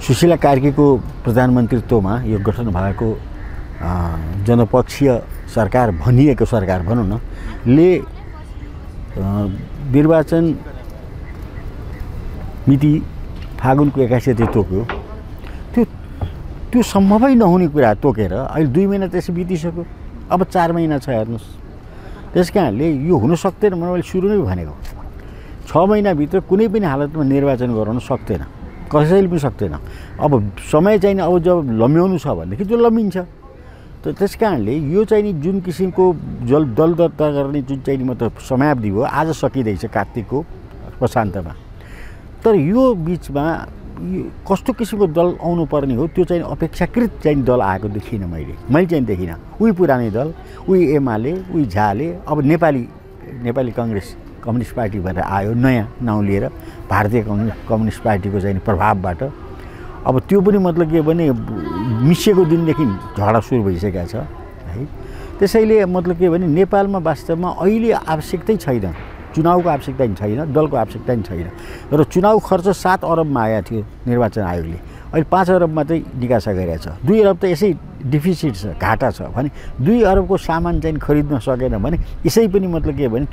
सुशीला कार्कीको प्रधानमन्त्रीत्वमा यो गठन भएको जनपक्षीय सरकार भनिएको सरकार भनौँ न ले निर्वाचन मिति फागुनको 21 गते तोक्यो। त्यो सम्भवै नहुने कुरा तोकेर अहिले 2 महिना त्यसै बितिसक्यो। अब 4 महिना छ हेर्नुस्। त्यसकारणले यो हुन सक्दैन। मैले सुरुमै भनेको 6 महिनाभित्र कुनै पनि हालतमा निर्वाचन गराउन सक्दैन, कसैले पनि सक्दैन। अब समय चाहिँ अब जब लम्ब्याउनु छ भनेदेखि त्यो लम्बिन्छ। त्यसकारणले यो चाहिँ जुन किसिमको दल दर्ता गर्ने जुन चाहिँ मतलब समयावधि हो आज सकिँदैछ कार्तिकको प्रशान्तमा। तर यो बिचमा कस्तो किसिमको दल आउनु पर्ने हो त्यो चाहिँ अपेक्षाकृत चाहिँ दल आएको देखिनँ मैले चाहिँ देखिनँ। उही पुरानै दल, उही एमाले, उही झाले, अब नेपाली काङ्ग्रेस कम्युनिस्ट पार्टी भएर आयो नयाँ नाउँ लिएर भारतीय कम्युनिस्ट पार्टीको चाहिँ प्रभावबाट। अब त्यो पनि मतलब के भने मिसिएको दिनदेखि झगडा सुरु भइसकेको छ है। त्यसैले मतलब के भने नेपालमा वास्तवमा अहिले आवश्यकतै छैन, चुनावको आवश्यकता पनि छैन, दलको आवश्यकता पनि छैन। र चुनाव खर्च 7 अरबमा आएको थियो निर्वाचन आयोगले, अहिले 5 अरबमा चाहिँ निकासा गरेको छ। 2 अरब त यसै डिफिसिट छ, घाटा छ भने 2 अरबको सामान चाहिँ खरिद्न सकेन भने यसै पनि मतलब के भने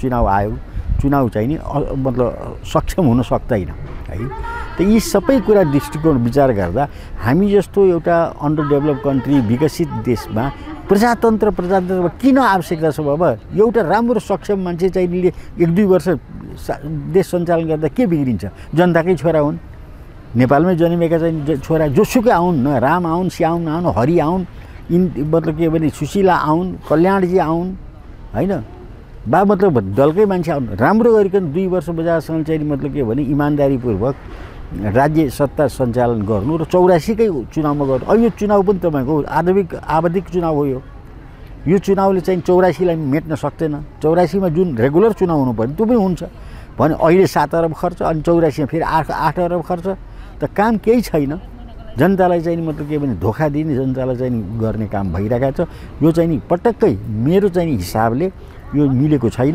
चुनाव चाहिँ नि मतलब सक्षम हुन सक्दैन है। त यी सबै कुरा दृष्टिकोण विचार गर्दा हामी जस्तो एउटा अन्डर डेभलप कन्ट्री विकसित देशमा प्रजातन्त्र किन आवश्यकता छ? बाबा एउटा राम्रो सक्षम मान्छे चाहिँ 1-2 वर्ष देश सञ्चालन गर्दा के बिग्रिन्छ? जनताकै छोरा हुन्, नेपालमै जन्मेका चाहिँ छोरा जोसुकै आउन् न, राम आउन्, श्याम आउन्, हरि आउन्, मतलब के भने सुशीला आउन्, कल्याणजी आउन् होइन, बा मतलब दलकै मान्छे आउन्, राम्रो गरिकन 2 वर्ष बजारसँग चाहिँ मतलब के भने इमान्दारीपूर्वक राज्य सत्ता सञ्चालन गर्नु र 84कै चुनावमा गर्नु। अब यो चुनाव पनि तपाईँको आवधिक चुनाव हो। यो चुनावले चाहिँ 84लाई मेट्न सक्दैन। 84मा जुन रेगुलर चुनाव हुनुपर्ने त्यो पनि हुन्छ भने अहिले 7 अरब खर्च अनि 84मा फेरि 8 अरब खर्च। त काम केही छैन। जनतालाई चाहिँ मतलब के भने धोका दिने, जनतालाई चाहिँ गर्ने काम भइरहेको छ। यो चाहिँ नि पटक्कै मेरो चाहिँ हिसाबले यो मिलेको छैन।